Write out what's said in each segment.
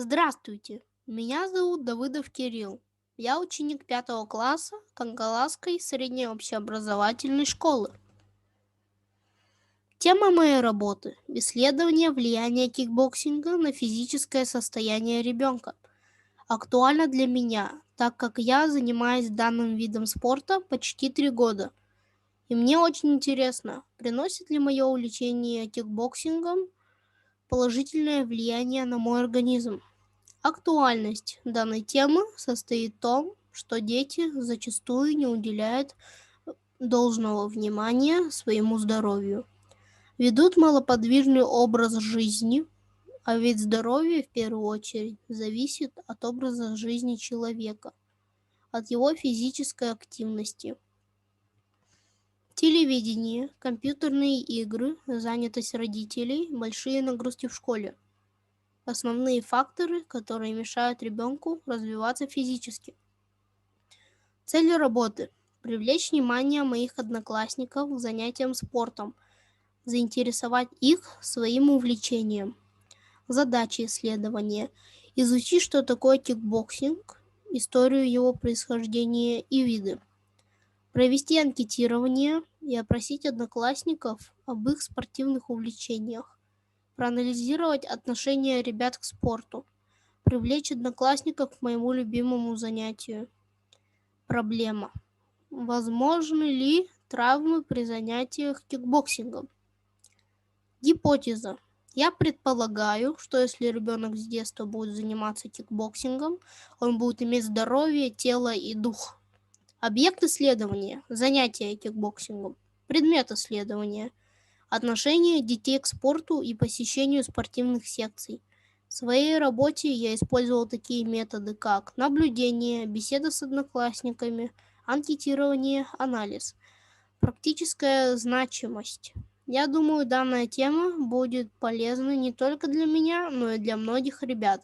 Здравствуйте, меня зовут Давыдов Кирилл. Я ученик 5 класса Кангаласской средней общеобразовательной школы. Тема моей работы – исследование влияния кикбоксинга на физическое состояние ребенка. Актуально для меня, так как я занимаюсь данным видом спорта почти 3 года. И мне очень интересно, приносит ли мое увлечение кикбоксингом положительное влияние на мой организм. Актуальность данной темы состоит в том, что дети зачастую не уделяют должного внимания своему здоровью, ведут малоподвижный образ жизни, а ведь здоровье в первую очередь зависит от образа жизни человека, от его физической активности. Телевидение, компьютерные игры, занятость родителей, большие нагрузки в школе – основные факторы, которые мешают ребенку развиваться физически. Цель работы – привлечь внимание моих одноклассников к занятиям спортом, заинтересовать их своим увлечением. Задача исследования – изучить, что такое кикбоксинг, историю его происхождения и виды. Провести анкетирование и опросить одноклассников об их спортивных увлечениях. Проанализировать отношение ребят к спорту. Привлечь одноклассников к моему любимому занятию. Проблема. Возможны ли травмы при занятиях кикбоксингом? Гипотеза. Я предполагаю, что если ребенок с детства будет заниматься кикбоксингом, он будет иметь здоровье, тело и дух. Объект исследования – занятия кикбоксингом. Предмет исследования – отношение детей к спорту и посещению спортивных секций. В своей работе я использовал такие методы, как наблюдение, беседа с одноклассниками, анкетирование, анализ. Практическая значимость. Я думаю, данная тема будет полезна не только для меня, но и для многих ребят,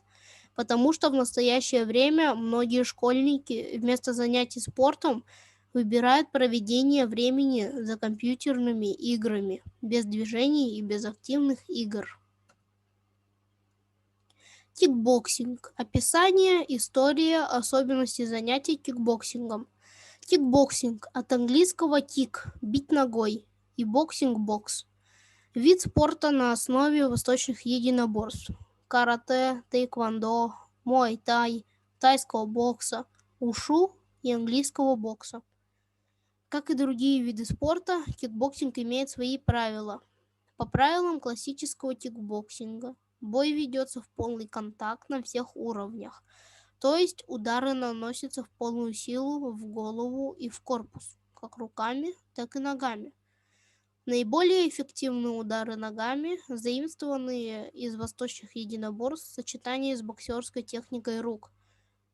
потому что в настоящее время многие школьники вместо занятий спортом выбирают проведение времени за компьютерными играми, без движений и без активных игр. Кикбоксинг. Описание, история, особенности занятий кикбоксингом. Кикбоксинг от английского kick – бить ногой и боксинг – бокс. Вид спорта на основе восточных единоборств. Карате, тэквондо, муай-тай, тайского бокса, ушу и английского бокса. Как и другие виды спорта, кикбоксинг имеет свои правила. По правилам классического кикбоксинга бой ведется в полный контакт на всех уровнях, то есть удары наносятся в полную силу в голову и в корпус, как руками, так и ногами. Наиболее эффективные удары ногами, заимствованные из восточных единоборств в сочетании с боксерской техникой рук,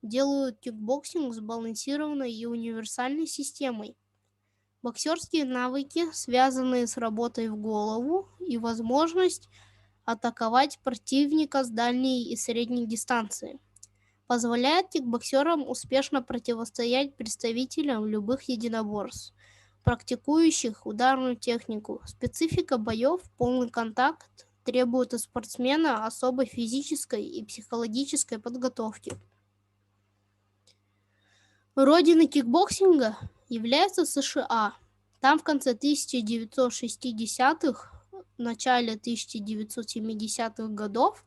делают кикбоксинг сбалансированной и универсальной системой. Боксерские навыки, связанные с работой в голову и возможность атаковать противника с дальней и средней дистанции, позволяет кикбоксерам успешно противостоять представителям любых единоборств, практикующих ударную технику. Специфика боев, полный контакт, требует от спортсмена особой физической и психологической подготовки. Родиной кикбоксинга является США. Там в конце 1960-х, начале 1970-х годов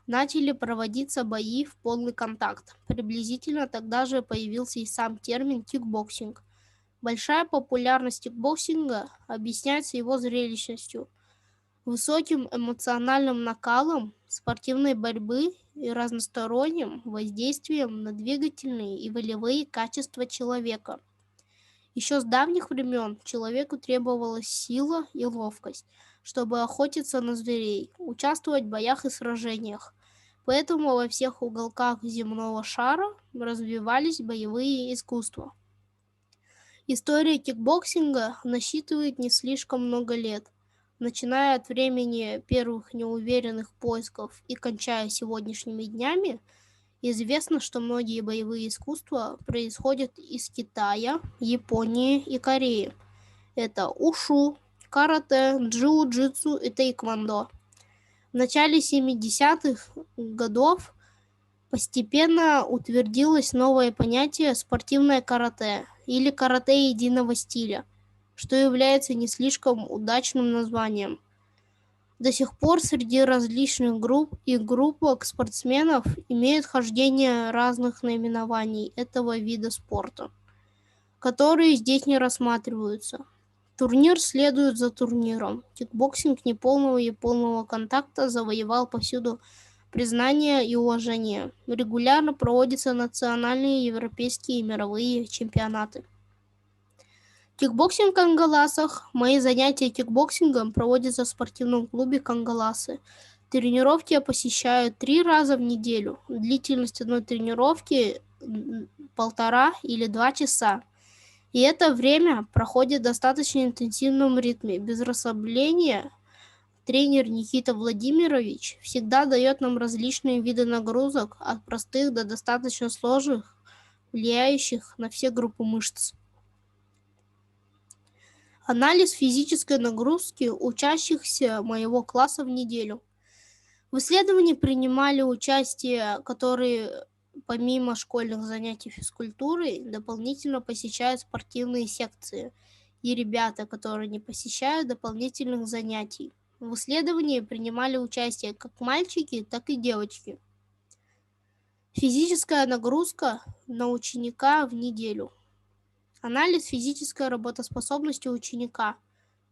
начали проводиться бои в полный контакт. Приблизительно тогда же появился и сам термин кикбоксинг. Большая популярность кикбоксинга объясняется его зрелищностью, высоким эмоциональным накалом спортивной борьбы и разносторонним воздействием на двигательные и волевые качества человека. Еще с давних времен человеку требовалась сила и ловкость, чтобы охотиться на зверей, участвовать в боях и сражениях. Поэтому во всех уголках земного шара развивались боевые искусства. История кикбоксинга насчитывает не слишком много лет. Начиная от времени первых неуверенных поисков и кончая сегодняшними днями, известно, что многие боевые искусства происходят из Китая, Японии и Кореи. Это ушу, карате, джиу-джитсу и тэквондо. В начале 70-х годов Постепенно утвердилось новое понятие «спортивное карате» или «карате единого стиля», что является не слишком удачным названием. До сих пор среди различных групп и группок спортсменов имеют хождение разных наименований этого вида спорта, которые здесь не рассматриваются. Турнир следует за турниром. Кикбоксинг неполного и полного контакта завоевал повсюду признание и уважение. Регулярно проводятся национальные, европейские и мировые чемпионаты. Кикбоксинг в Кангаласах. Мои занятия кикбоксингом проводятся в спортивном клубе Кангаласы. Тренировки я посещаю 3 раза в неделю. Длительность одной тренировки 1,5 или 2 часа. И это время проходит в достаточно интенсивном ритме, без расслабления. Тренер Никита Владимирович всегда дает нам различные виды нагрузок, от простых до достаточно сложных, влияющих на все группы мышц. Анализ физической нагрузки учащихся моего класса в неделю. В исследовании принимали участие, которые помимо школьных занятий физкультурой дополнительно посещают спортивные секции, и ребята, которые не посещают дополнительных занятий. В исследовании принимали участие как мальчики, так и девочки. Физическая нагрузка на ученика в неделю. Анализ физической работоспособности ученика.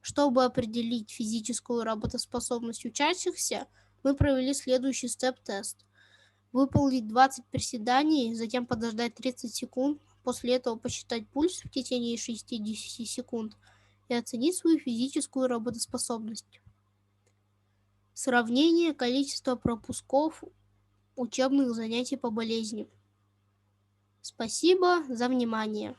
Чтобы определить физическую работоспособность учащихся, мы провели следующий степ-тест. Выполнить 20 приседаний, затем подождать 30 секунд, после этого посчитать пульс в течение 60 секунд и оценить свою физическую работоспособность. Сравнение количества пропусков учебных занятий по болезни. Спасибо за внимание.